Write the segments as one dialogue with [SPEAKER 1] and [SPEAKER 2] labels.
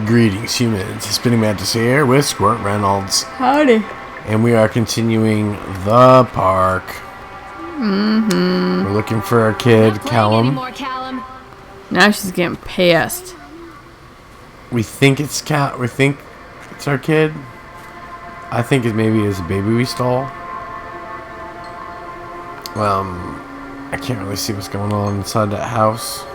[SPEAKER 1] Greetings, humans. Spinningmantis here with Squirt Reynolds.
[SPEAKER 2] Howdy.
[SPEAKER 1] And we are continuing the park. We're looking for our kid, Callum.
[SPEAKER 3] Callum.
[SPEAKER 2] Now she's getting pissed.
[SPEAKER 1] We think it's our kid. I think it maybe is a baby we stole. I can't really see what's going on inside that house.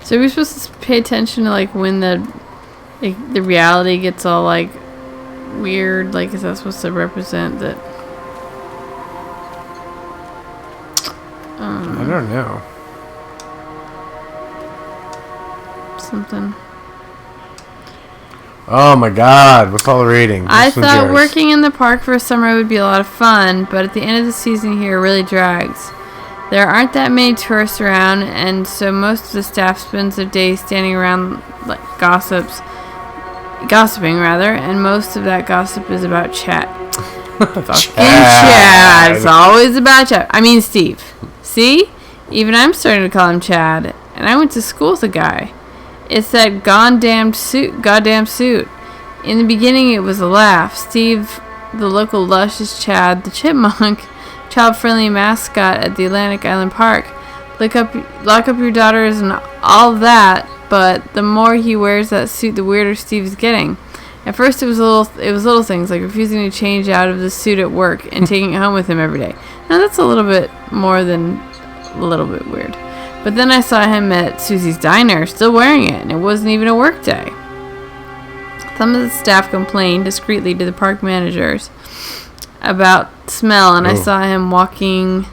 [SPEAKER 2] So we're supposed to pay attention to like when the reality gets all like weird. Like, is that supposed to represent that?
[SPEAKER 1] I don't know.
[SPEAKER 2] Something.
[SPEAKER 1] Oh my God! What's all the reading?
[SPEAKER 2] I thought working in the park for a summer would be a lot of fun, but at the end of the season here really drags. There aren't that many tourists around, and so most of the staff spends their days standing around like gossiping, and most of that gossip is about Chad. Fucking Chad. It's always about Chad. I mean Steve. See? Even I'm starting to call him Chad, and I went to school with a guy. It's that goddamn suit. In the beginning, it was a laugh. Steve, the local lush, is Chad, the chipmunk, child-friendly mascot at the Atlantic Island Park. Lock up your daughters and all that, but the more he wears that suit, the weirder Steve's getting. At first, it was little things like refusing to change out of the suit at work and taking it home with him every day. Now that's a little bit more than a little bit weird. But then I saw him at Susie's Diner, still wearing it, and it wasn't even a work day. Some of the staff complained discreetly to the park managers about smell, and I saw him walking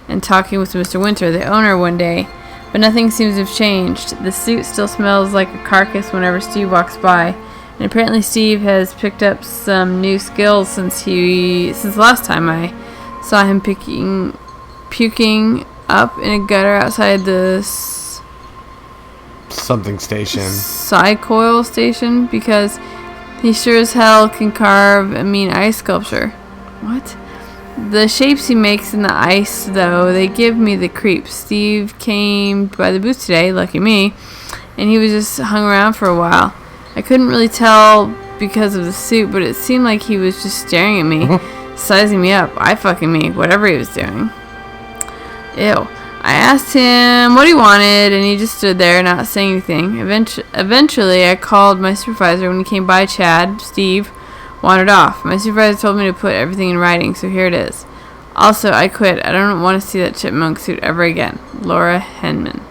[SPEAKER 2] and talking with Mr. Winter, the owner, one day, but nothing seems to have changed. The suit still smells like a carcass whenever Steve walks by, and apparently Steve has picked up some new skills since the last time I saw him puking up in a gutter outside the
[SPEAKER 1] something station.
[SPEAKER 2] Psychoil station, because he sure as hell can carve a mean ice sculpture. What? The shapes he makes in the ice, though, they give me the creeps. Steve came by the booth today, lucky me, and he was just hung around for a while. I couldn't really tell because of the suit, but it seemed like he was just staring at me, sizing me up, eye-fucking me, whatever he was doing. Ew. I asked him what he wanted, and he just stood there, not saying anything. Eventually, I called my supervisor. When he came by, Steve wandered off. My supervisor told me to put everything in writing, so here it is. Also, I quit. I don't want to see that chipmunk suit ever again. Laura Henman.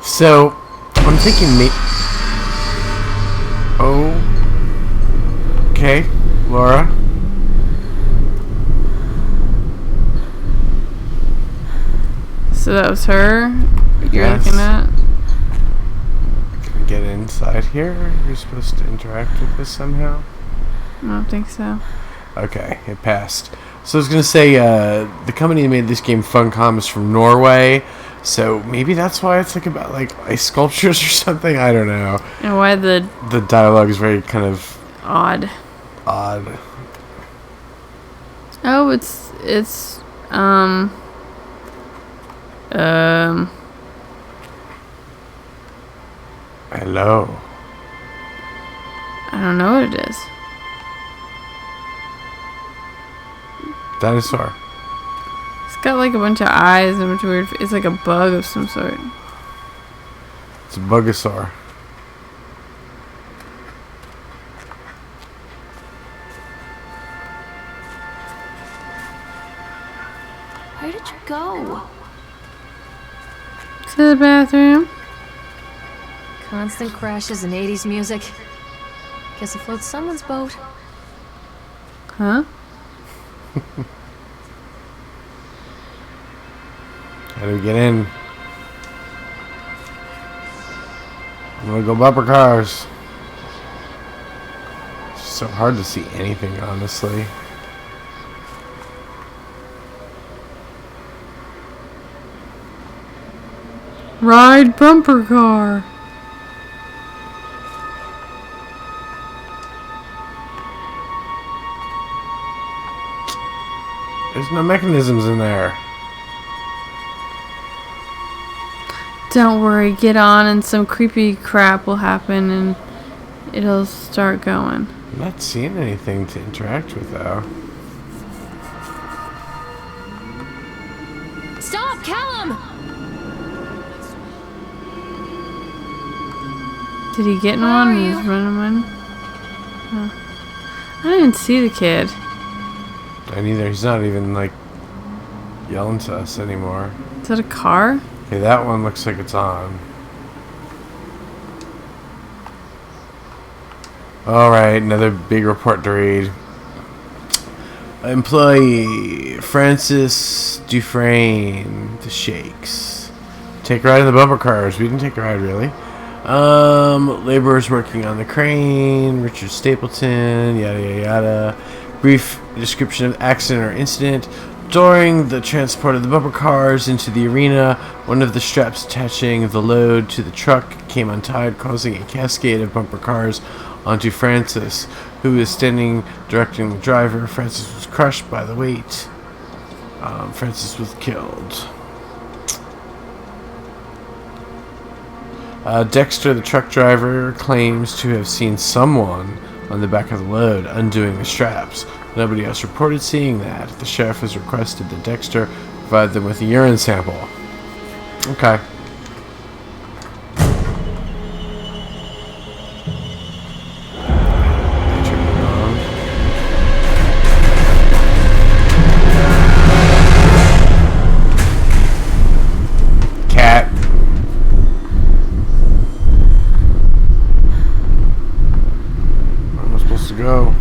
[SPEAKER 1] So, I'm thinking okay, Laura.
[SPEAKER 2] So that was her you're
[SPEAKER 1] Yes.
[SPEAKER 2] looking at?
[SPEAKER 1] Can we get inside here? You're supposed to interact with this somehow?
[SPEAKER 2] I don't think so.
[SPEAKER 1] Okay, it passed. So I was going to say, the company that made this game, Funcom, is from Norway. So maybe that's why it's like about like ice sculptures or something. I don't know.
[SPEAKER 2] And why the
[SPEAKER 1] dialogue is very kind of
[SPEAKER 2] odd. Oh, it's
[SPEAKER 1] hello.
[SPEAKER 2] I don't know what it is.
[SPEAKER 1] Dinosaur.
[SPEAKER 2] It's got like a bunch of eyes and a bunch of weird. It's like a bug of some sort.
[SPEAKER 1] It's a bugosaur.
[SPEAKER 3] Where did you go?
[SPEAKER 2] To the bathroom.
[SPEAKER 3] Constant crashes and 80s music. Guess it floats someone's boat.
[SPEAKER 2] Huh?
[SPEAKER 1] How do we get in? I'm gonna go bumper cars. It's so hard to see anything, honestly.
[SPEAKER 2] Ride bumper car.
[SPEAKER 1] There's no mechanisms in there.
[SPEAKER 2] Don't worry, get on and some creepy crap will happen and it'll start going.
[SPEAKER 1] I'm not seeing anything to interact with, though.
[SPEAKER 3] Stop, Callum!
[SPEAKER 2] Did he get in
[SPEAKER 3] Where
[SPEAKER 2] one
[SPEAKER 3] are
[SPEAKER 2] and
[SPEAKER 3] you?
[SPEAKER 2] he's running one? Oh. I don't even see the kid.
[SPEAKER 1] And either he's not even, like, yelling to us anymore.
[SPEAKER 2] Is that a car?
[SPEAKER 1] Okay, that one looks like it's on. Alright, another big report to read. Employee Francis Dufresne, the Shakes. Take a ride in the bumper cars. We didn't take a ride, really. Laborers working on the crane. Richard Stapleton, yada yada yada. Brief description of accident or incident. During the transport of the bumper cars into the arena, one of the straps attaching the load to the truck came untied, causing a cascade of bumper cars onto Francis, who was standing directing the driver. Francis was crushed by the weight. Francis was killed. Dexter, the truck driver, claims to have seen someone on the back of the load undoing the straps. Nobody else reported seeing that. The sheriff has requested that Dexter provide them with a urine sample. Okay. Cat. Where am I supposed to go?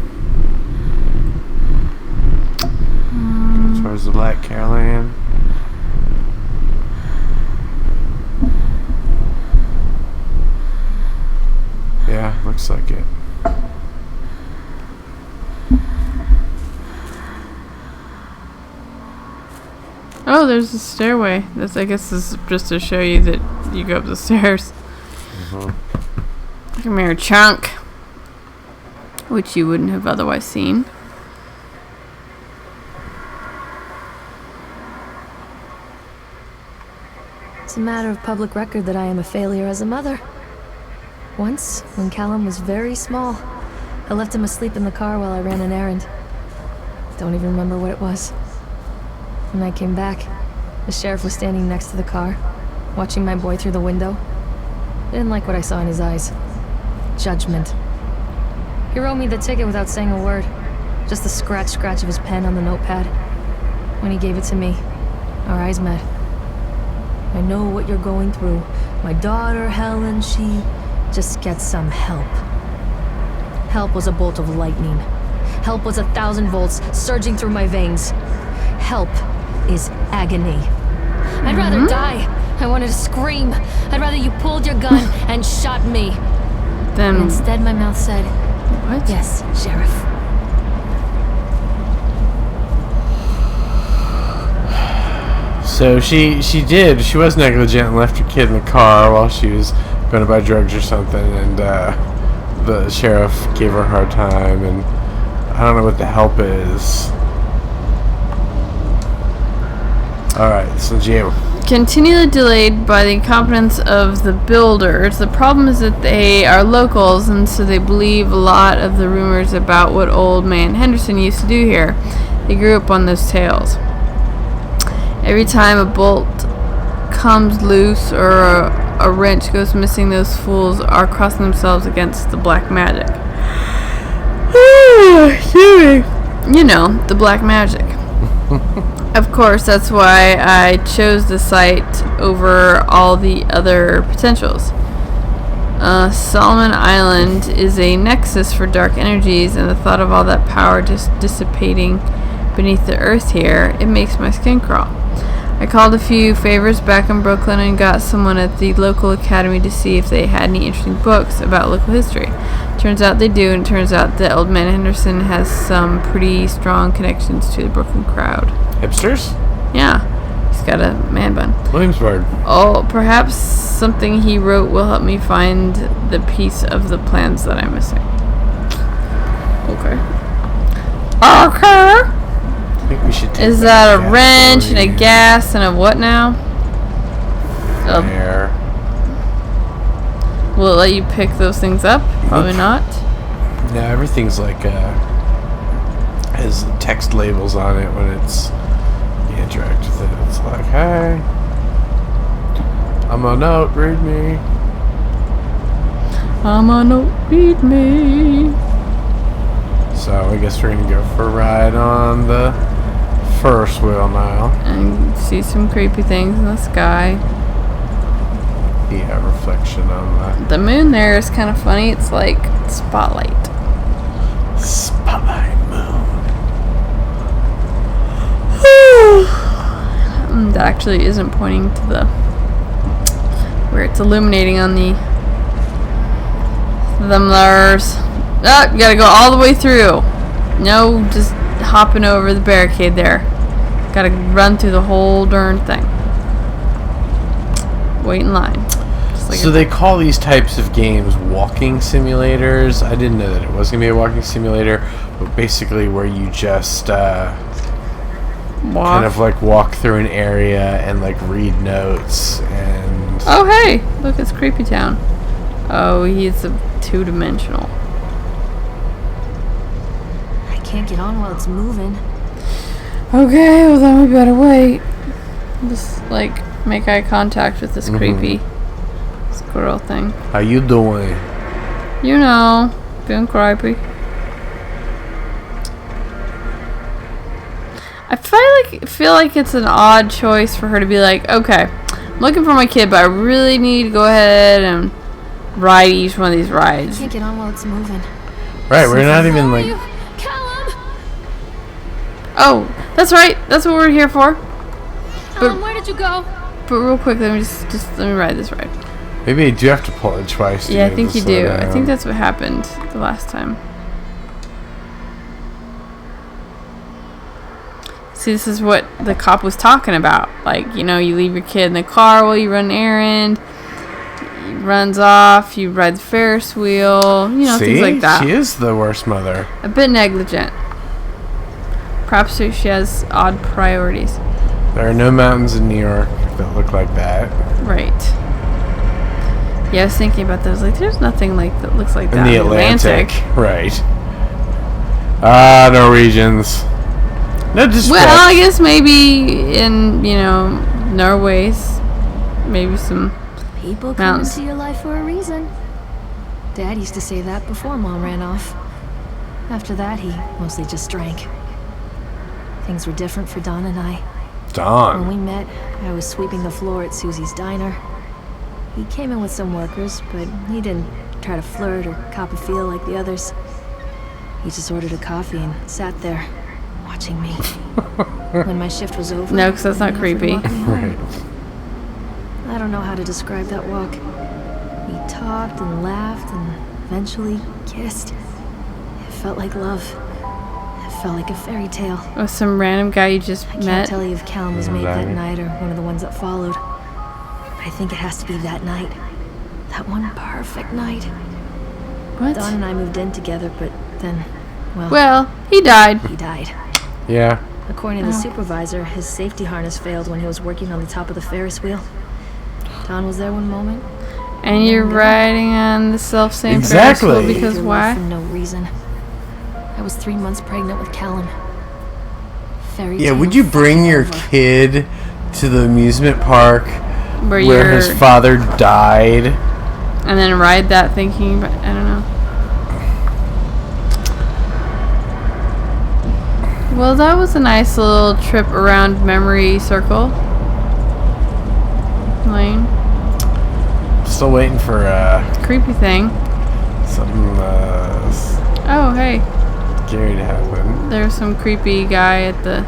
[SPEAKER 1] Towards the Black Caroline. Yeah, looks like it.
[SPEAKER 2] Oh, there's a stairway. This, I guess, is just to show you that you go up the stairs. Come here, chunk. Which you wouldn't have otherwise seen.
[SPEAKER 3] It's a matter of public record that I am a failure as a mother. Once, when Callum was very small, I left him asleep in the car while I ran an errand. Don't even remember what it was. When I came back, the sheriff was standing next to the car, watching my boy through the window. I didn't like what I saw in his eyes. Judgment. He wrote me the ticket without saying a word. Just the scratch of his pen on the notepad. When he gave it to me, our eyes met. I know what you're going through. My daughter, Helen, she just gets some help. Help was a bolt of lightning. Help was 1,000 volts surging through my veins. Help is agony. I'd rather die. I wanted to scream. I'd rather you pulled your gun and shot me.
[SPEAKER 2] Then
[SPEAKER 3] And instead, my mouth said,
[SPEAKER 2] what?
[SPEAKER 3] yes, Sheriff.
[SPEAKER 1] So she was negligent and left her kid in the car while she was going to buy drugs or something, and the sheriff gave her a hard time, and I don't know what the help is. Alright, so Jim.
[SPEAKER 2] Continually delayed by the incompetence of the builders. The problem is that they are locals, and so they believe a lot of the rumors about what Old Man Henderson used to do here. They grew up on those tales. Every time a bolt comes loose or a wrench goes missing, those fools are crossing themselves against the black magic. You know, the black magic. Of course, that's why I chose the site over all the other potentials. Solomon Island is a nexus for dark energies, and the thought of all that power just dissipating beneath the earth here, it makes my skin crawl. I called a few favors back in Brooklyn and got someone at the local academy to see if they had any interesting books about local history. Turns out they do, and it turns out that Old Man Henderson has some pretty strong connections to the Brooklyn crowd.
[SPEAKER 1] Hipsters?
[SPEAKER 2] Yeah, he's got a man bun.
[SPEAKER 1] Williamsburg.
[SPEAKER 2] Oh, perhaps something he wrote will help me find the piece of the plans that I'm missing. Okay. Okay.
[SPEAKER 1] I think we should take
[SPEAKER 2] Is that a wrench and a gas and a what now?
[SPEAKER 1] There.
[SPEAKER 2] Will it let you pick those things up? Probably not.
[SPEAKER 1] Yeah, everything's like has text labels on it when it's you interact with it. It's like, hey, I'm a note, read me.
[SPEAKER 2] I'm a note, read me.
[SPEAKER 1] So I guess we're gonna go for a ride on the first wheel now.
[SPEAKER 2] And see some creepy things in the sky.
[SPEAKER 1] Yeah, reflection on that.
[SPEAKER 2] The moon there is kind of funny. It's like spotlight.
[SPEAKER 1] Spotlight moon.
[SPEAKER 2] That actually isn't pointing to the where it's illuminating on the thumblers. Oh, you gotta go all the way through. No, just hopping over the barricade there. Gotta run through the whole darn thing. Wait in line. Just like
[SPEAKER 1] So they call these types of games walking simulators. I didn't know that it was going to be a walking simulator, but basically where you just kind of like walk through an area and like read notes and...
[SPEAKER 2] Oh, hey! Look, it's Creepy Town. Oh, he's a two-dimensional.
[SPEAKER 3] I can't get on while it's moving.
[SPEAKER 2] Okay, well then we better wait. Just like make eye contact with this creepy squirrel thing.
[SPEAKER 1] How you doing?
[SPEAKER 2] You know, being creepy. I feel like it's an odd choice for her to be like, okay, I'm looking for my kid, but I really need to go ahead and ride each one of these
[SPEAKER 3] I
[SPEAKER 2] rides.
[SPEAKER 3] can't get on while it's moving.
[SPEAKER 1] Right, we're not even like...
[SPEAKER 3] Callum!
[SPEAKER 2] Oh, that's right. That's what we're here for.
[SPEAKER 3] Callum, where did you go?
[SPEAKER 2] But real quick, let me let me ride this ride.
[SPEAKER 1] Maybe you do have to pull it twice. To
[SPEAKER 2] Yeah, I
[SPEAKER 1] get
[SPEAKER 2] think
[SPEAKER 1] it to
[SPEAKER 2] you
[SPEAKER 1] slow
[SPEAKER 2] do.
[SPEAKER 1] down.
[SPEAKER 2] I think that's what happened the last time. See, this is what the cop was talking about. Like, you know, you leave your kid in the car while you run an errand. He runs off. You ride the Ferris wheel. You know,
[SPEAKER 1] See?
[SPEAKER 2] things like that.
[SPEAKER 1] She is the worst mother.
[SPEAKER 2] A bit negligent. Perhaps she has odd priorities.
[SPEAKER 1] There are no mountains in New York that look like that.
[SPEAKER 2] Right. Yeah, I was thinking about that. I was like, there's nothing like that looks like that
[SPEAKER 1] In the Atlantic. Right. Norwegians. No disrespect.
[SPEAKER 2] Well, I guess maybe in, you know, Norway's, maybe some
[SPEAKER 3] People come
[SPEAKER 2] mountains.
[SPEAKER 3] into your life for a reason. Dad used to say that before Mom ran off. After that, he mostly just drank. Things were different for Don and I. When we
[SPEAKER 1] Dawn.
[SPEAKER 3] met, I was sweeping the floor at Susie's diner. He came in with some workers, but he didn't try to flirt or cop a feel like the others. He just ordered a coffee and sat there, watching me. When my shift was over...
[SPEAKER 2] No, 'cause that's not
[SPEAKER 3] he offered to
[SPEAKER 2] creepy.
[SPEAKER 3] walk me home.
[SPEAKER 1] Right.
[SPEAKER 3] I don't know how to describe that walk. We talked and laughed and eventually kissed. It felt like love. It felt like a fairy tale.
[SPEAKER 2] With some random guy you just
[SPEAKER 3] I can't
[SPEAKER 2] met.
[SPEAKER 3] tell you if Callum was made that
[SPEAKER 1] Right.
[SPEAKER 3] night or one of the ones that followed. But I think it has to be that night. That one perfect night.
[SPEAKER 2] What?
[SPEAKER 3] Don and I moved in together, but then,
[SPEAKER 2] Well, he died.
[SPEAKER 3] he died.
[SPEAKER 1] Yeah.
[SPEAKER 3] According to the
[SPEAKER 2] Oh.
[SPEAKER 3] supervisor, his safety harness failed when he was working on the top of the Ferris wheel. Don was there one moment.
[SPEAKER 2] And you're riding on the self-same
[SPEAKER 1] Exactly.
[SPEAKER 2] Ferris wheel
[SPEAKER 3] Saved
[SPEAKER 2] because
[SPEAKER 3] your life
[SPEAKER 2] why?
[SPEAKER 3] for no reason. I was 3 months pregnant with Callum. Fairy
[SPEAKER 1] Yeah,
[SPEAKER 3] tale
[SPEAKER 1] would you bring your
[SPEAKER 3] over.
[SPEAKER 1] kid to the amusement park
[SPEAKER 2] Where
[SPEAKER 1] where
[SPEAKER 2] you're...
[SPEAKER 1] his father died?
[SPEAKER 2] And then ride that thinking, but I don't know. Well, that was a nice little trip around memory circle. Lane.
[SPEAKER 1] Still waiting for
[SPEAKER 2] Creepy thing.
[SPEAKER 1] something
[SPEAKER 2] Oh, hey.
[SPEAKER 1] scary to happen.
[SPEAKER 2] There's some creepy guy at the...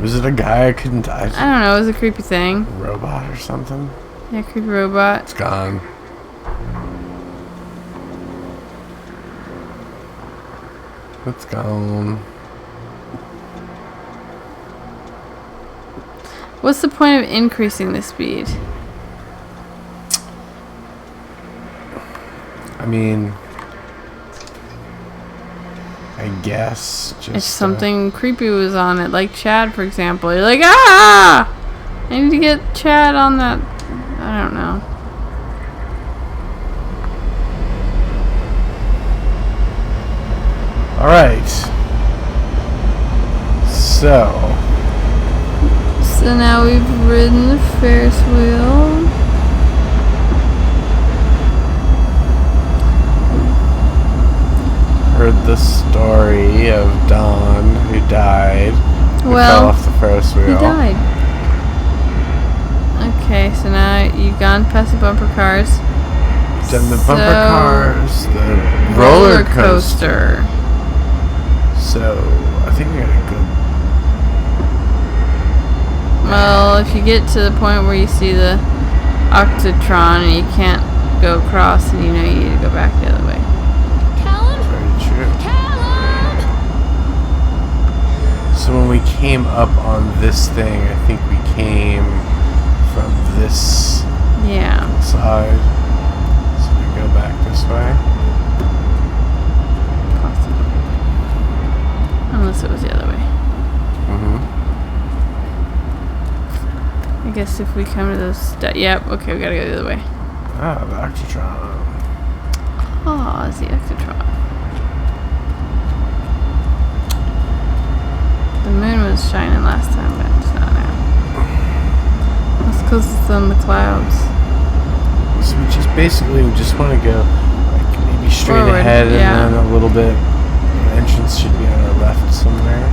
[SPEAKER 1] Was it a guy I couldn't
[SPEAKER 2] I don't know, it was a creepy thing.
[SPEAKER 1] robot or something?
[SPEAKER 2] Yeah, creepy robot.
[SPEAKER 1] It's gone. It's gone.
[SPEAKER 2] What's the point of increasing the speed?
[SPEAKER 1] I mean, I guess just
[SPEAKER 2] If something creepy was on it, like Chad, for example. You're like, ah! I need to get Chad on that. I don't know.
[SPEAKER 1] Alright. So
[SPEAKER 2] now we've ridden the Ferris wheel.
[SPEAKER 1] heard the story of Don who died. Who
[SPEAKER 2] Well,
[SPEAKER 1] fell off the Ferris wheel.
[SPEAKER 2] He died. Okay, so now you've gone past the bumper cars.
[SPEAKER 1] Then the bumper cars, the roller coaster. So I think we got a good.
[SPEAKER 2] Well, if you get to the point where you see the Octotron and you can't go across, and you know you need to go back the other way.
[SPEAKER 3] Callum?
[SPEAKER 1] Very true.
[SPEAKER 3] Callum!
[SPEAKER 1] So when we came up on this thing, I think we came from this
[SPEAKER 2] Yeah.
[SPEAKER 1] side. So we go back this way.
[SPEAKER 2] Possibly. Unless it was the other way.
[SPEAKER 1] Mm-hmm.
[SPEAKER 2] I guess if we come to those... Yep, okay, we gotta go the other way.
[SPEAKER 1] Ah, the Octotron.
[SPEAKER 2] Oh, it's the Octotron. The moon was shining last time, but it's not now. That's because it's on the clouds.
[SPEAKER 1] So we just want to go like maybe straight
[SPEAKER 2] Forward,
[SPEAKER 1] ahead
[SPEAKER 2] yeah.
[SPEAKER 1] and then a little bit. The entrance should be on our left somewhere.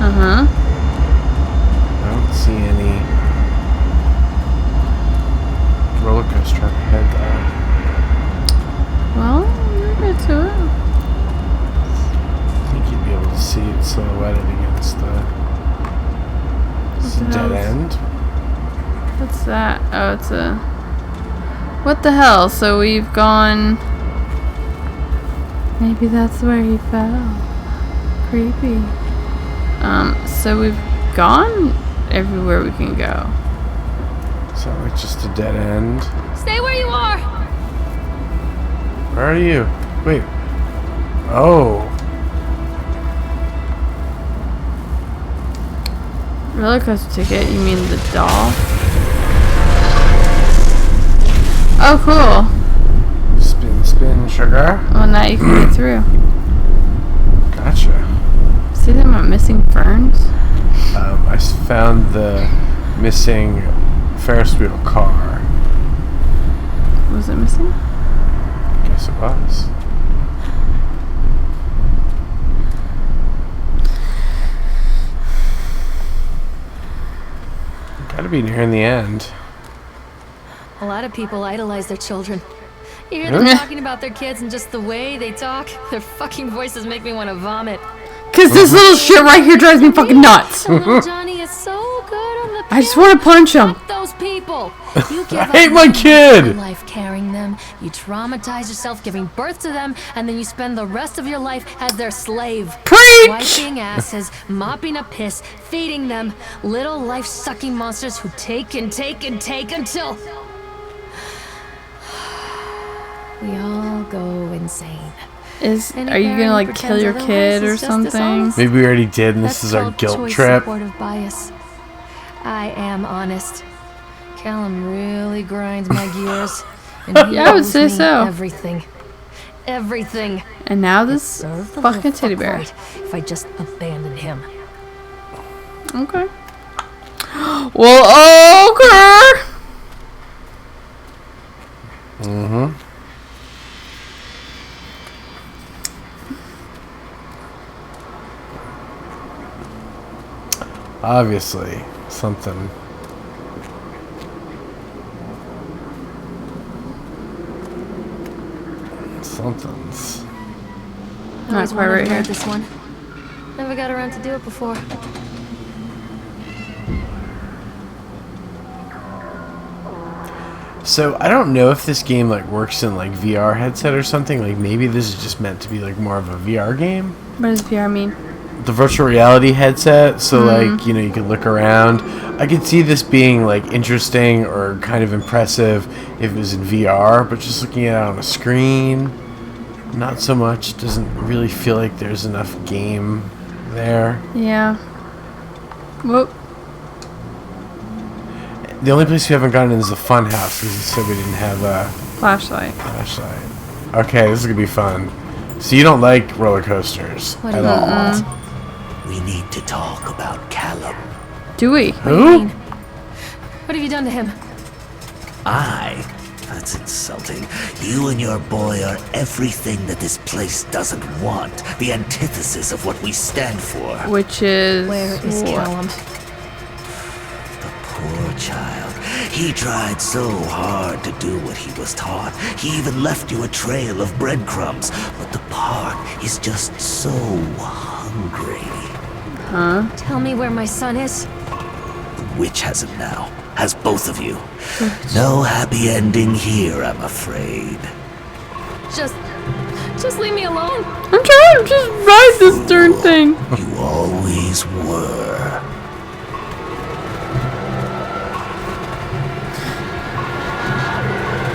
[SPEAKER 2] Uh-huh.
[SPEAKER 1] I don't see any roller coaster up ahead though.
[SPEAKER 2] Well, we'll get to it.
[SPEAKER 1] I think you'd be able to see it silhouetted against the
[SPEAKER 2] the
[SPEAKER 1] dead
[SPEAKER 2] hell is-
[SPEAKER 1] end.
[SPEAKER 2] What's that? Oh, it's a... What the hell? So we've gone... Maybe that's where he fell. Creepy. So we've gone everywhere we can go.
[SPEAKER 1] So like just a dead end.
[SPEAKER 3] Stay where you are!
[SPEAKER 1] Where are you? Wait. Oh.
[SPEAKER 2] Roller coaster ticket? You mean the doll? Oh, cool.
[SPEAKER 1] Spin, spin, sugar.
[SPEAKER 2] Well, now you can get through.
[SPEAKER 1] Gotcha.
[SPEAKER 2] See them missing ferns?
[SPEAKER 1] I found the missing Ferris wheel car.
[SPEAKER 2] Was it missing?
[SPEAKER 1] Guess it was. Gotta be nearing the end.
[SPEAKER 3] A lot of people idolize their children. You hear them
[SPEAKER 1] Really?
[SPEAKER 3] talking about their kids and just the way they talk, their fucking voices make me want to vomit.
[SPEAKER 2] Cause this little shit right here drives me fucking nuts.
[SPEAKER 3] And little Johnny is so good on the
[SPEAKER 2] I just want to punch him.
[SPEAKER 3] Fuck those people. You give
[SPEAKER 1] I
[SPEAKER 3] up
[SPEAKER 1] hate my
[SPEAKER 3] your
[SPEAKER 1] kid.
[SPEAKER 3] life carrying them. You traumatize yourself giving birth to them, and then you spend the rest of your life as their slave.
[SPEAKER 2] Preach!
[SPEAKER 3] Wiping asses, mopping up piss, feeding them. Little life-sucking monsters who take and take and take until we all go insane. Any
[SPEAKER 2] Are you gonna
[SPEAKER 3] parent
[SPEAKER 2] like
[SPEAKER 3] who
[SPEAKER 2] kill
[SPEAKER 3] pretends
[SPEAKER 2] your
[SPEAKER 3] otherwise
[SPEAKER 2] kid or
[SPEAKER 3] is just
[SPEAKER 2] something?
[SPEAKER 3] dishonest.
[SPEAKER 1] Maybe we already did, and this
[SPEAKER 3] That's
[SPEAKER 1] is our
[SPEAKER 3] called
[SPEAKER 1] guilt
[SPEAKER 3] choice
[SPEAKER 1] trip.
[SPEAKER 3] supportive bias. I am honest. Callum really grinds my gears. And he
[SPEAKER 2] Yeah, I would
[SPEAKER 3] owes
[SPEAKER 2] say
[SPEAKER 3] me
[SPEAKER 2] so.
[SPEAKER 3] Everything. Everything.
[SPEAKER 2] And now this
[SPEAKER 3] Serve the
[SPEAKER 2] fucking
[SPEAKER 3] little
[SPEAKER 2] teddy
[SPEAKER 3] fuck
[SPEAKER 2] bear.
[SPEAKER 3] right if I just abandon him.
[SPEAKER 2] Okay. Well, okay.
[SPEAKER 1] Mm-hmm. Obviously, something. Something's.
[SPEAKER 2] Not
[SPEAKER 3] Always
[SPEAKER 2] quite
[SPEAKER 3] wanted
[SPEAKER 2] right
[SPEAKER 3] to
[SPEAKER 2] here.
[SPEAKER 3] ride this one. Never got around to do it before.
[SPEAKER 1] So I don't know if this game like works in like VR headset or something. Like maybe this is just meant to be like more of a VR game.
[SPEAKER 2] What does VR mean?
[SPEAKER 1] The virtual reality headset, so like you know you can look around. I could see this being like interesting or kind of impressive if it was in VR, but just looking at it on a screen, not so much. Doesn't really feel like there's enough game there.
[SPEAKER 2] Yeah. Whoop.
[SPEAKER 1] The only place we haven't gotten in is the fun house because you said we didn't have a
[SPEAKER 2] Flashlight.
[SPEAKER 1] flashlight. Okay, this is gonna be fun. So you don't like roller coasters
[SPEAKER 3] What do
[SPEAKER 1] at
[SPEAKER 3] you
[SPEAKER 1] all?
[SPEAKER 3] want?
[SPEAKER 4] We need to talk about Callum.
[SPEAKER 2] Do we?
[SPEAKER 3] What do you
[SPEAKER 1] Who?
[SPEAKER 3] mean? What have you done to him?
[SPEAKER 4] That's insulting. You and your boy are everything that this place doesn't want. The antithesis of what we stand for.
[SPEAKER 2] Which is
[SPEAKER 3] Where is
[SPEAKER 2] what?
[SPEAKER 3] Callum?
[SPEAKER 4] The poor child. He tried so hard to do what he was taught. He even left you a trail of breadcrumbs. But the park is just so hungry.
[SPEAKER 3] Tell me where my son is.
[SPEAKER 4] The witch has him now. Has both of you. No happy ending here, I'm afraid.
[SPEAKER 3] Just leave me alone.
[SPEAKER 2] I'm trying to just ride this darn thing.
[SPEAKER 4] You always were.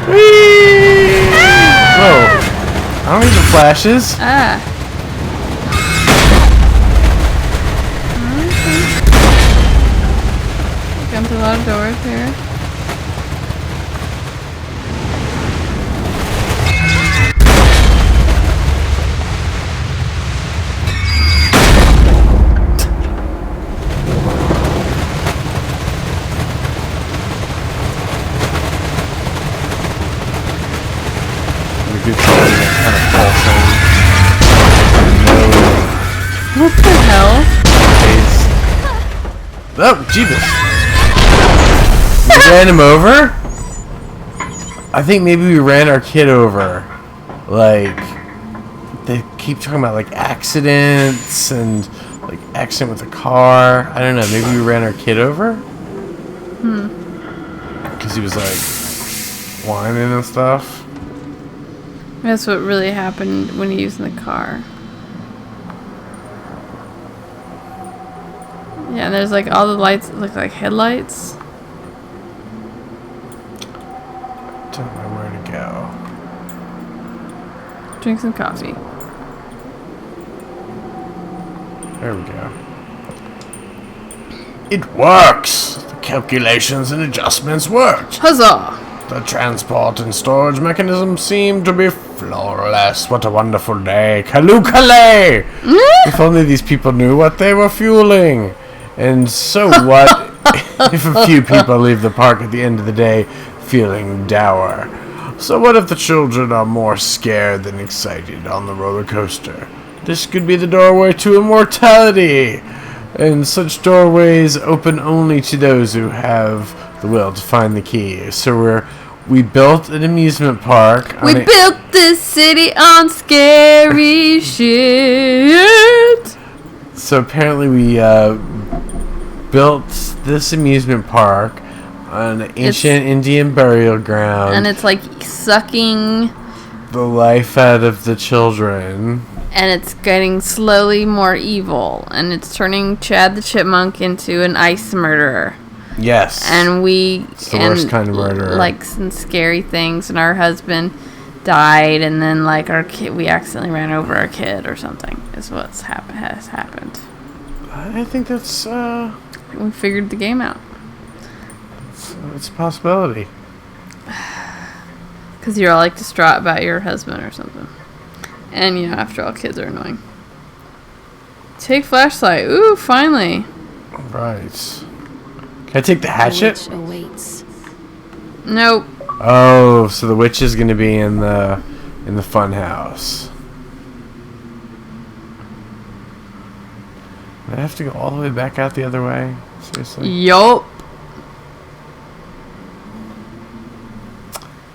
[SPEAKER 1] Whee! Whoa. I don't need the flashes.
[SPEAKER 2] Ah. Come to a lot of doors here.
[SPEAKER 1] We could call it kind of pulsing.
[SPEAKER 2] What the hell?
[SPEAKER 1] Oh, Jeebus. We ran him over? I think maybe we ran our kid over. Like, they keep talking about, like, accidents and, like, accident with a car. I don't know. Maybe we ran our kid over? Because he was, like, whining and stuff.
[SPEAKER 2] That's what really happened when he was in the car. Yeah, and there's like all the lights look like headlights.
[SPEAKER 1] Don't know where to go.
[SPEAKER 2] Drink some coffee.
[SPEAKER 1] There we go. It works! The calculations and adjustments worked.
[SPEAKER 2] Huzzah!
[SPEAKER 1] The transport and storage mechanism seem to be flawless. What a wonderful day. Kaloo-kalay! If only these people knew what they were fueling. And so what if a few people leave the park at the end of the day feeling dour? So what if the children are more scared than excited on the roller coaster? This could be the doorway to immortality. And such doorways open only to those who have the will to find the key. So we built an amusement park.
[SPEAKER 2] We built this city on scary shit.
[SPEAKER 1] So apparently we built this amusement park on an ancient Indian burial ground.
[SPEAKER 2] And it's like sucking,
[SPEAKER 1] the life out of the children.
[SPEAKER 2] and it's getting slowly more evil, and it's turning Chad the Chipmunk into an ice murderer.
[SPEAKER 1] Yes.
[SPEAKER 2] And
[SPEAKER 1] it's the worst kind of murderer.
[SPEAKER 2] Like some scary things, and our husband died, and then like our kid, we accidentally ran over our kid or something. Is what's has happened.
[SPEAKER 1] I think that's
[SPEAKER 2] We figured the game out.
[SPEAKER 1] it's a possibility.
[SPEAKER 2] Because you're all like distraught about your husband or something. And you know, after all, kids are annoying. Take flashlight. Ooh, finally.
[SPEAKER 1] Right. Can I take the hatchet?
[SPEAKER 3] The witch awaits.
[SPEAKER 2] Nope.
[SPEAKER 1] Oh, so the witch is going to be in the fun house. I have to go all the way back out the other way? Seriously?
[SPEAKER 2] Yup.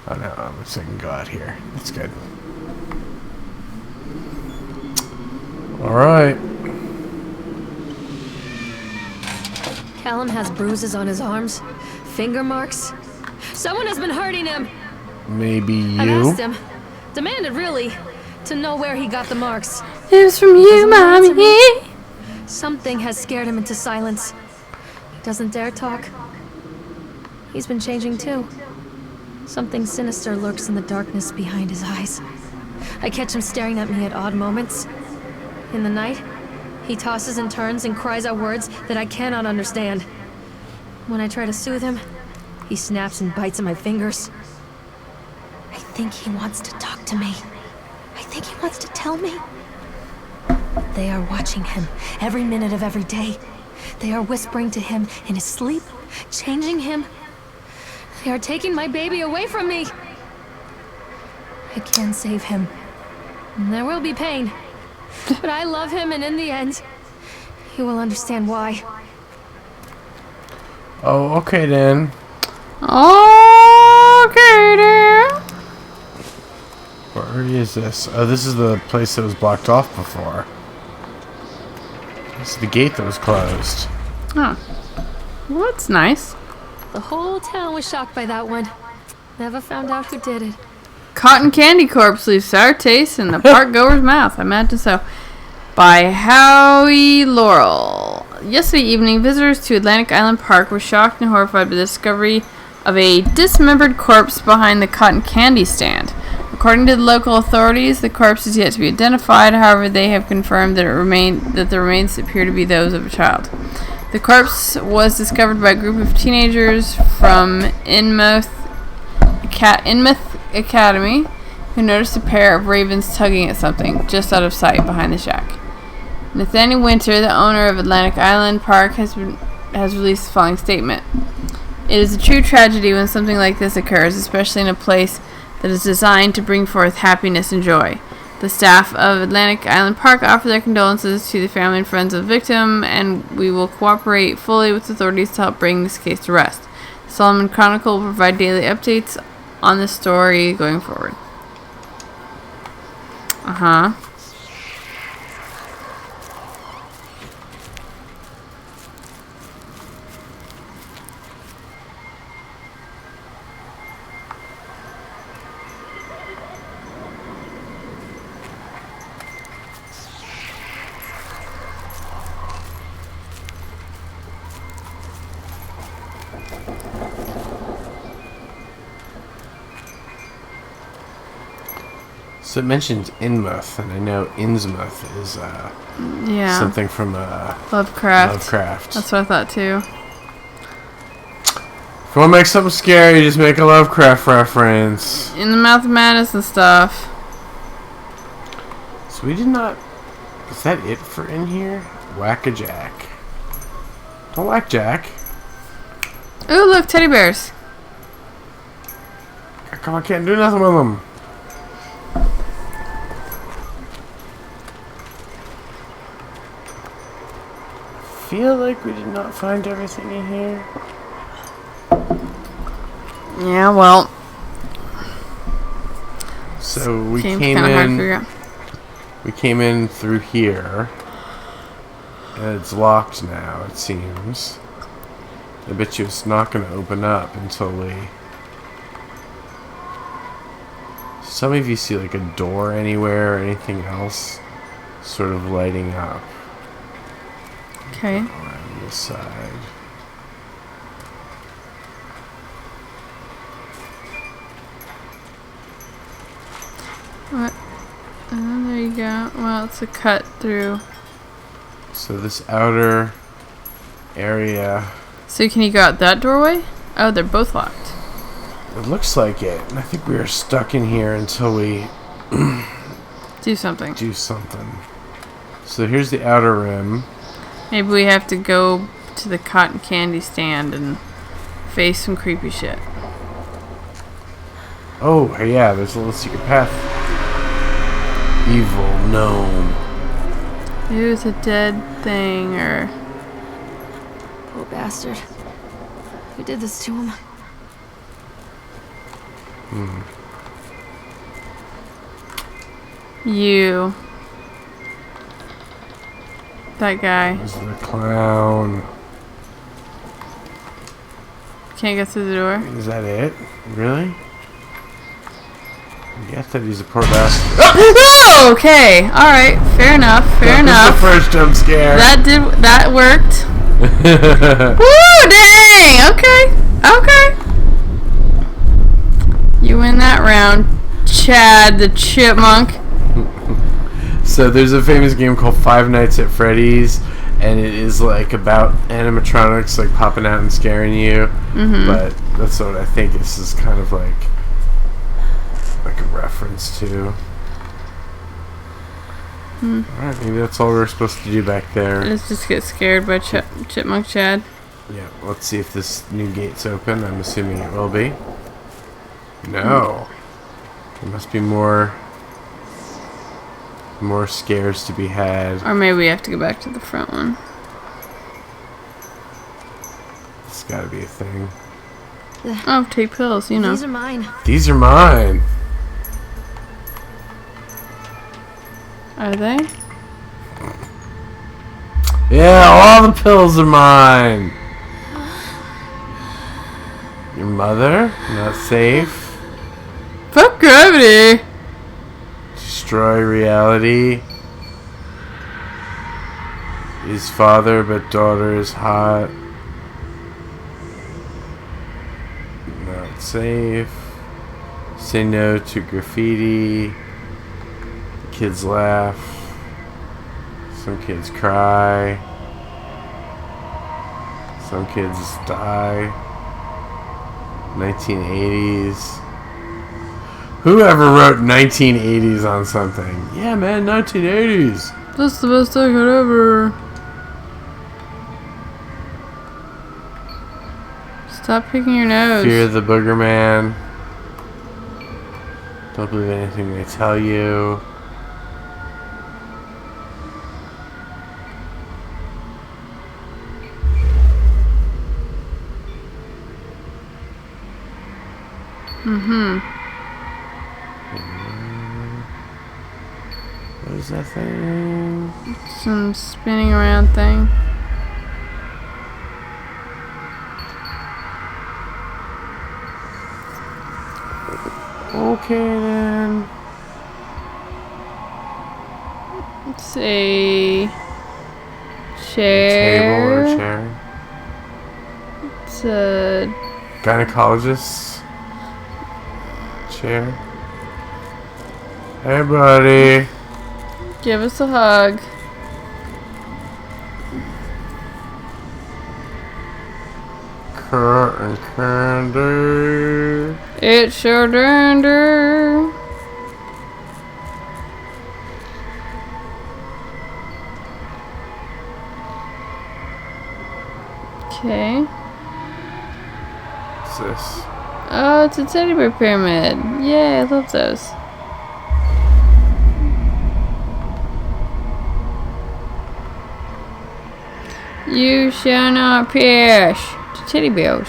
[SPEAKER 1] Oh no, looks like I can go out here. That's good. Alright.
[SPEAKER 3] Callum has bruises on his arms, finger marks. Someone has been hurting him.
[SPEAKER 1] Maybe
[SPEAKER 3] I've
[SPEAKER 1] you?
[SPEAKER 3] asked him, demanded really, to know where he got the marks.
[SPEAKER 2] It was from you,
[SPEAKER 3] Doesn't answer
[SPEAKER 2] mommy.
[SPEAKER 3] me. Something has scared him into silence. He doesn't dare talk. He's been changing too. Something sinister lurks in the darkness behind his eyes. I catch him staring at me at odd moments. In the night, he tosses and turns and cries out words that I cannot understand. When I try to soothe him, he snaps and bites at my fingers. I think he wants to talk to me. think he wants to tell me? They are watching him every minute of every day. They are whispering to him in his sleep, changing him. They are taking my baby away from me. I can save him. There will be pain. But I love him, and in the end, he will understand why.
[SPEAKER 1] Oh, okay then.
[SPEAKER 2] Okay, then.
[SPEAKER 1] Where is this? Oh, this is the place that was blocked off before. This is the gate that was closed.
[SPEAKER 2] Oh. Well, that's nice.
[SPEAKER 3] The whole town was shocked by that one. Never found out who did it.
[SPEAKER 2] Cotton candy corpse leaves sour taste in the park goer's mouth. I imagine so. By Howie Laurel. Yesterday evening, visitors to Atlantic Island Park were shocked and horrified by the discovery of a dismembered corpse behind the cotton candy stand. According to the local authorities, the corpse is yet to be identified. However, they have confirmed that the remains appear to be those of a child. The corpse was discovered by a group of teenagers from Inmouth Academy who noticed a pair of ravens tugging at something just out of sight behind the shack. Nathaniel Winter, the owner of Atlantic Island Park, has released the following statement. It is a true tragedy when something like this occurs, especially in a place that is designed to bring forth happiness and joy. The staff of Atlantic Island Park offer their condolences to the family and friends of the victim, and we will cooperate fully with authorities to help bring this case to rest. The Solomon Chronicle will provide daily updates on the story going forward.
[SPEAKER 1] So it mentions Innsmouth, and I know Innsmouth is something from Lovecraft.
[SPEAKER 2] That's what I thought too.
[SPEAKER 1] If you want to make something scary, just make a Lovecraft reference.
[SPEAKER 2] In the Mouth of Madness and stuff.
[SPEAKER 1] So we did not... Is that it for in here? Whack-a-Jack. Don't whack Jack.
[SPEAKER 2] Ooh, look, teddy bears.
[SPEAKER 1] Come on, I can't do nothing with them. Feel like we did not find everything in here.
[SPEAKER 2] Yeah, well.
[SPEAKER 1] So we
[SPEAKER 2] Game's
[SPEAKER 1] came
[SPEAKER 2] kinda hard to
[SPEAKER 1] in.
[SPEAKER 2] figure out.
[SPEAKER 1] We came in through here, and it's locked now. It seems. I bet you it's not going to open up until we. Some of you see like a door anywhere or anything else, sort of lighting up.
[SPEAKER 2] Okay.
[SPEAKER 1] Around this side.
[SPEAKER 2] What? There you go. Well, it's a cut through.
[SPEAKER 1] So this outer area.
[SPEAKER 2] So can you go out that doorway? Oh, they're both locked.
[SPEAKER 1] It looks like it. And I think we are stuck in here until we
[SPEAKER 2] Do something.
[SPEAKER 1] do something. So here's the outer rim.
[SPEAKER 2] Maybe we have to go to the cotton candy stand and face some creepy shit.
[SPEAKER 1] Oh, yeah, there's a little secret path. Evil gnome.
[SPEAKER 2] Maybe it was a dead thing or...
[SPEAKER 3] Poor bastard. Who did this to him?
[SPEAKER 2] You. That guy.
[SPEAKER 1] There's the clown.
[SPEAKER 2] Can't get through the door.
[SPEAKER 1] Is that it? Really? I guess that he's a poor bastard.
[SPEAKER 2] Oh, okay. Alright. Fair enough. Fair
[SPEAKER 1] That
[SPEAKER 2] enough.
[SPEAKER 1] was the first jump scare.
[SPEAKER 2] That worked. Woo, dang. Okay. You win that round, Chad the Chipmunk.
[SPEAKER 1] So there's a famous game called Five Nights at Freddy's, and it is like about animatronics like popping out and scaring you.
[SPEAKER 2] Mm-hmm.
[SPEAKER 1] But that's what I think this is kind of like a reference to. Alright, maybe that's all we're supposed to do back there.
[SPEAKER 2] Let's just get scared by Chipmunk Chad.
[SPEAKER 1] Yeah, let's see if this new gate's open. I'm assuming it will be. No. There must be more scares to be had.
[SPEAKER 2] Or maybe we have to go back to the front one.
[SPEAKER 1] It's gotta be a thing.
[SPEAKER 2] Oh, take pills, you know.
[SPEAKER 3] These are mine.
[SPEAKER 1] These are mine.
[SPEAKER 2] Are they?
[SPEAKER 1] Yeah, all the pills are mine. Your mother? Not safe.
[SPEAKER 2] Fuck gravity!
[SPEAKER 1] Destroy reality. Is father but daughter is hot. Not safe. Say no to graffiti. Kids laugh. Some kids cry. Some kids die. 1980s. Whoever wrote 1980s on something? Yeah, man, 1980s.
[SPEAKER 2] That's the best I could ever. Stop picking your nose.
[SPEAKER 1] Fear the Booger Man. Don't believe anything they tell you. What is that thing?
[SPEAKER 2] Some spinning around thing.
[SPEAKER 1] Okay then.
[SPEAKER 2] It's a
[SPEAKER 1] Table or
[SPEAKER 2] chair.
[SPEAKER 1] chair.
[SPEAKER 2] It's a
[SPEAKER 1] Gynecologist's chair. Hey buddy.
[SPEAKER 2] give us a hug.
[SPEAKER 1] Cotton candy.
[SPEAKER 2] It's sure dandy. Okay.
[SPEAKER 1] What's this?
[SPEAKER 2] Oh, it's a teddy bear pyramid. Yay, I love those. You shall not perish. To teddy bears.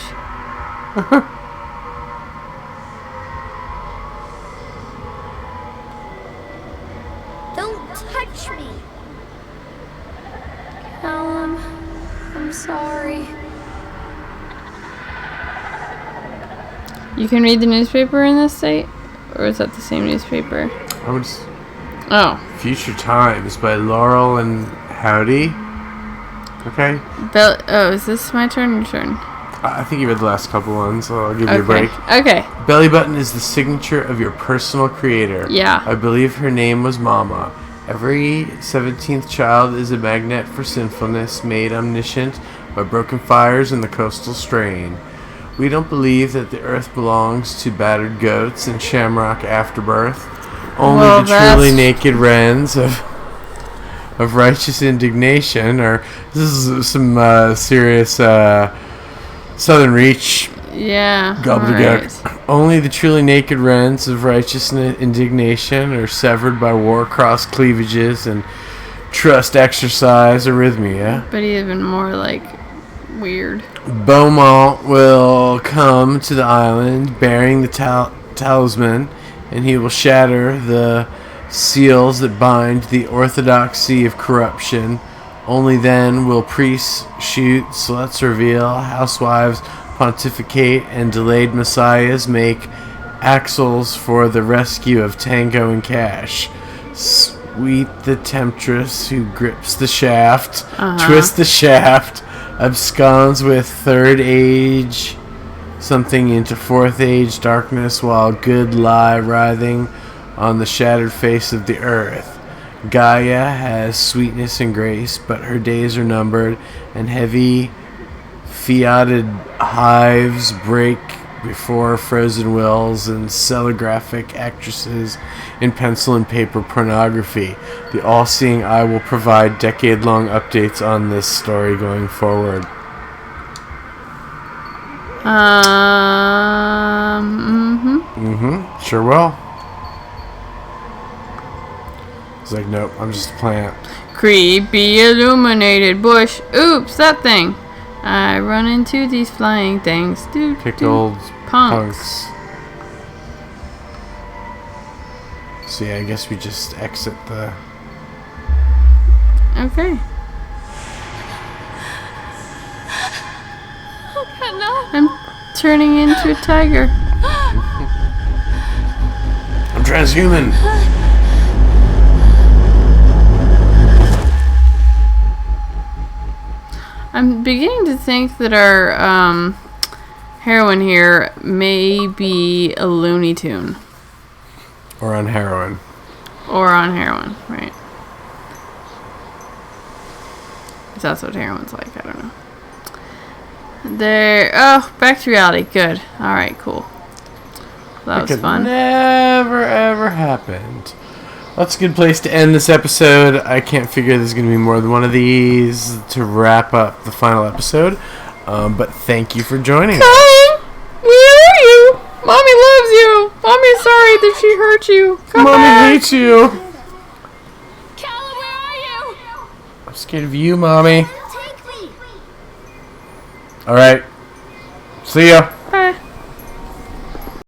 [SPEAKER 3] Don't touch me. Callum, I'm sorry.
[SPEAKER 2] You can read the newspaper in this state? Or is that the same newspaper?
[SPEAKER 1] I would
[SPEAKER 2] Oh.
[SPEAKER 1] Future Times by Laurel and Howdy. Okay.
[SPEAKER 2] Oh, is this my turn or your turn?
[SPEAKER 1] I think you read the last couple ones, so I'll give you a
[SPEAKER 2] Okay.
[SPEAKER 1] break.
[SPEAKER 2] Okay.
[SPEAKER 1] Belly button is the signature of your personal creator.
[SPEAKER 2] Yeah.
[SPEAKER 1] I believe her name was Mama. Every 17th child is a magnet for sinfulness, made omniscient by broken fires and the coastal strain. We don't believe that the earth belongs to battered goats and shamrock afterbirth. Only
[SPEAKER 2] Well,
[SPEAKER 1] the truly naked wrens of righteous indignation. Or this is some serious Southern Reach
[SPEAKER 2] Yeah.
[SPEAKER 1] gobbledygook.
[SPEAKER 2] alright.
[SPEAKER 1] Only the truly naked wrens of righteous indignation are severed by war-crossed cleavages and trust exercise arrhythmia.
[SPEAKER 2] But even more like weird.
[SPEAKER 1] Beaumont will come to the island bearing the talisman, and he will shatter the seals that bind the orthodoxy of corruption. Only then will priests shoot, sluts reveal, housewives pontificate, and delayed messiahs make axles for the rescue of Tango and Cash. Sweet the temptress who grips the shaft, twists the shaft, absconds with third age something into fourth age darkness, while good lie writhing on the shattered face of the earth. Gaia has sweetness and grace, but her days are numbered, and heavy fiated hives break before frozen wills and cellugraphic actresses in pencil and paper pornography. The all-seeing eye will provide decade-long updates on this story going forward. Sure will. It's like, nope, I'm just a plant.
[SPEAKER 2] Creepy illuminated bush. Oops, that thing. I run into these flying things.
[SPEAKER 1] Pickled
[SPEAKER 2] punks.
[SPEAKER 1] So yeah, I guess we just exit the...
[SPEAKER 2] Okay. I'm turning into a tiger.
[SPEAKER 1] I'm transhuman.
[SPEAKER 2] I'm beginning to think that our heroine here may be a Looney Tune.
[SPEAKER 1] Or on heroin.
[SPEAKER 2] Or on heroin, right. If that's what heroin's like, I don't know. Back to reality. Good. Alright, cool. That was fun.
[SPEAKER 1] Never ever happened. That's a good place to end this episode. I can't figure there's going to be more than one of these to wrap up the final episode. But thank you for joining us.
[SPEAKER 2] Callum, where are you? Mommy loves you. Mommy's sorry that she hurt you. Come
[SPEAKER 1] Mommy
[SPEAKER 2] back.
[SPEAKER 1] hates you.
[SPEAKER 3] Callum, where are you?
[SPEAKER 1] I'm scared of you, Mommy.
[SPEAKER 3] Take me.
[SPEAKER 1] Alright. See ya.
[SPEAKER 2] Bye.